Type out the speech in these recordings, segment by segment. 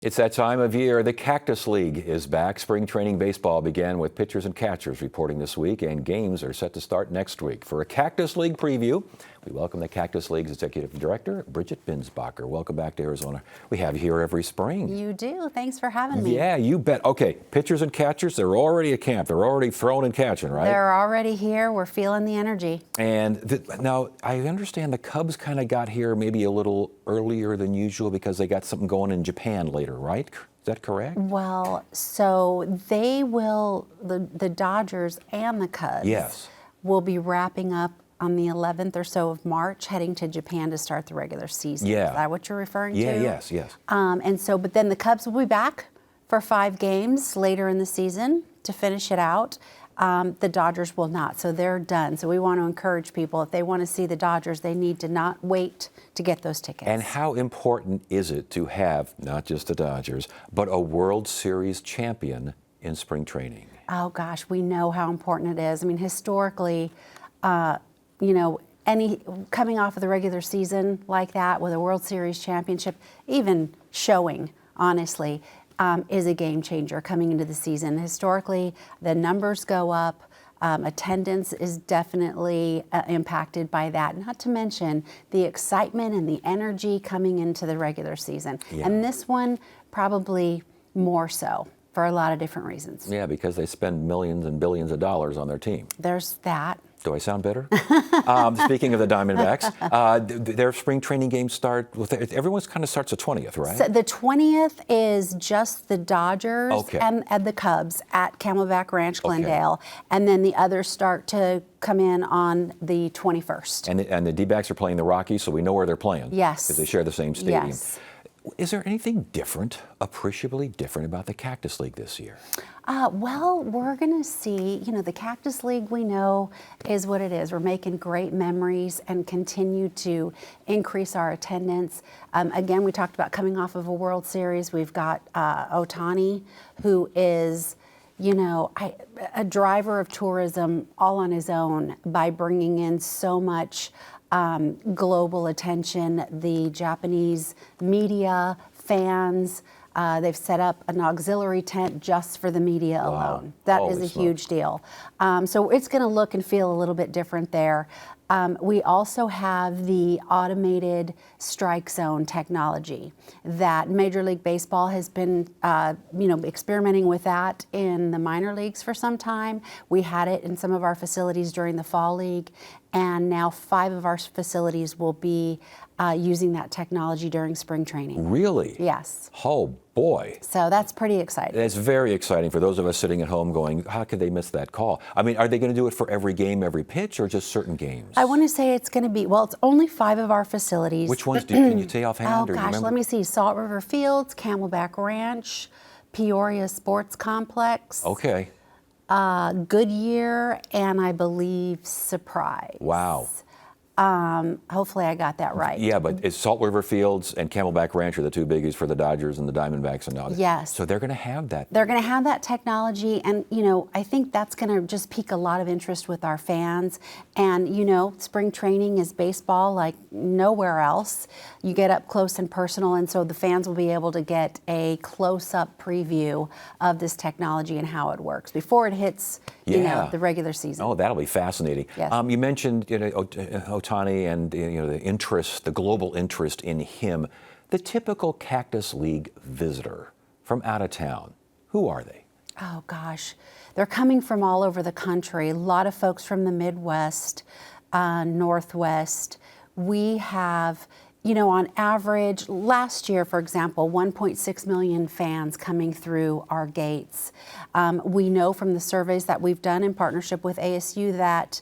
It's that time of year. The Cactus League is back. Spring training baseball began with pitchers and catchers reporting this week, and games are set to start next week. For a Cactus League preview, we welcome the Cactus League's Executive Director, Bridget Binsbacher. Welcome back to Arizona. We have you here every spring. You do. Thanks for having me. Yeah, you bet. Okay, pitchers and catchers, they're already at camp. They're already throwing and catching, right? They're already here. We're feeling the energy. And now, I understand the Cubs kind of got here maybe a little earlier than usual because they got something going in Japan later, right? Is that correct? Well, so they will, the Dodgers and the Cubs will be wrapping up on the 11th or so of March, heading to Japan to start the regular season. Yeah. Is that what you're referring to? Yes. And so, but then the Cubs will be back for 5 games later in the season to finish it out. The Dodgers will not, so they're done. So we want to encourage people, if they want to see the Dodgers, they need to not wait to get those tickets. And how important is it to have not just the Dodgers, but a World Series champion in spring training? Oh gosh, we know how important it is. I mean, historically, any coming off of the regular season like that with a World Series championship, even showing, honestly, is a game changer coming into the season. Historically, the numbers go up. Attendance is definitely impacted by that, not to mention the excitement and the energy coming into the regular season. Yeah. And this one probably more so for a lot of different reasons. Yeah, because they spend millions and billions of dollars on their team. There's that. Do I sound better? Speaking of the Diamondbacks, their spring training games start with, everyone's kind of starts the 20th, right? So the 20th is just the Dodgers Okay. and the Cubs at Camelback Ranch, Glendale, and then the others start to come in on the 21st. And the D-backs are playing the Rockies, so we know where they're playing. Yes. Because they share the same stadium. Yes. Is there anything different, appreciably different about the Cactus League this year? Well, we're going to see, the Cactus League we know is what it is. We're making great memories and continue to increase our attendance. Again, we talked about coming off of a World Series. We've got Ohtani, who is, a driver of tourism all on his own by bringing in so much global attention. The Japanese media, fans, they've set up an auxiliary tent just for the media alone. That is a huge deal. So it's going to look and feel a little bit different there. We also have the automated strike zone technology that Major League Baseball has been, experimenting with that in the minor leagues for some time. We had it in some of our facilities during the Fall League, and now 5 of our facilities will be using that technology during spring training. Really? Yes. Oh, boy. So that's pretty exciting. It's very exciting for those of us sitting at home going, how could they miss that call? I mean, are they going to do it for every game, every pitch, or just certain games? I want to say it's going to be, it's only 5 of our facilities. Which ones can you say offhand? Oh, or gosh, let me see. Salt River Fields, Camelback Ranch, Peoria Sports Complex. Okay. Goodyear, and I believe Surprise. Wow. Hopefully I got that right. Yeah, but it's Salt River Fields and Camelback Ranch are the 2 biggies for the Dodgers and the Diamondbacks and all. Yes. So they're going to have that. They're going to have that technology, and I think that's going to just pique a lot of interest with our fans. And spring training is baseball like nowhere else. You get up close and personal, and so the fans will be able to get a close-up preview of this technology and how it works before it hits, the regular season. Oh, that'll be fascinating. Yes. You mentioned Ohtani and the global interest in him. The typical Cactus League visitor from out of town, who are they? Oh gosh, they're coming from all over the country. A lot of folks from the Midwest, Northwest. We have, on average, last year, for example, 1.6 million fans coming through our gates. We know from the surveys that we've done in partnership with ASU that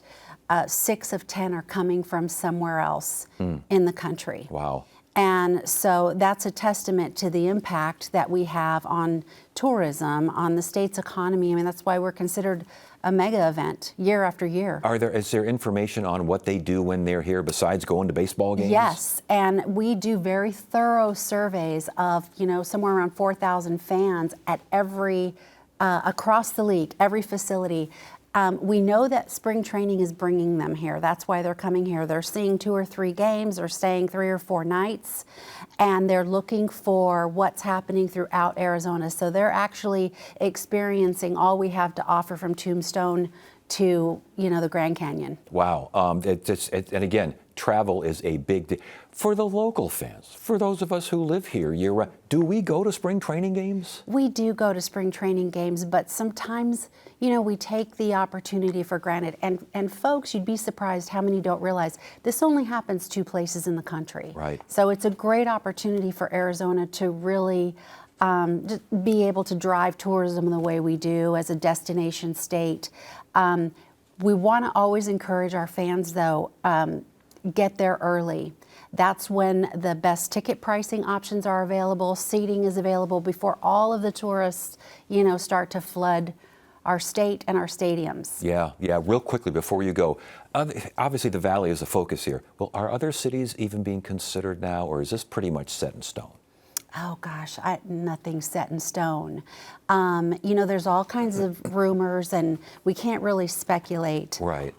6 of 10 are coming from somewhere else in the country. Wow. And so that's a testament to the impact that we have on tourism, on the state's economy. I mean, that's why we're considered a mega event year after year. Is there information on what they do when they're here besides going to baseball games? Yes, and we do very thorough surveys of, somewhere around 4,000 fans at across the league, every facility. We know that spring training is bringing them here. That's why they're coming here. They're seeing 2 or 3 games, they're staying 3 or 4 nights, and they're looking for what's happening throughout Arizona. So they're actually experiencing all we have to offer from Tombstone to, the Grand Canyon. Wow. And again, travel is a big deal. For the local fans, for those of us who live here year-round, do we go to spring training games? We do go to spring training games, but sometimes, we take the opportunity for granted. And folks, you'd be surprised how many don't realize this only happens 2 places in the country. Right. So it's a great opportunity for Arizona to really just be able to drive tourism the way we do as a destination state. We want to always encourage our fans, though, get there early. That's when the best ticket pricing options are available. Seating is available before all of the tourists, start to flood our state and our stadiums. Yeah. Real quickly before you go, obviously the Valley is a focus here. Well, are other cities even being considered now, or is this pretty much set in stone? Oh gosh, nothing's set in stone. There's all kinds of rumors, and we can't really speculate. Right.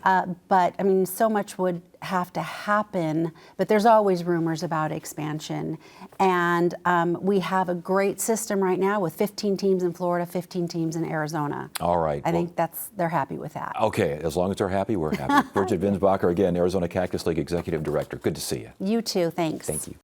But so much would have to happen. But there's always rumors about expansion, and we have a great system right now with 15 teams in Florida, 15 teams in Arizona. All right. I think they're happy with that. Okay, as long as they're happy, we're happy. Bridget Vinsbacher, again, Arizona Cactus League Executive Director. Good to see you. You too. Thanks. Thank you.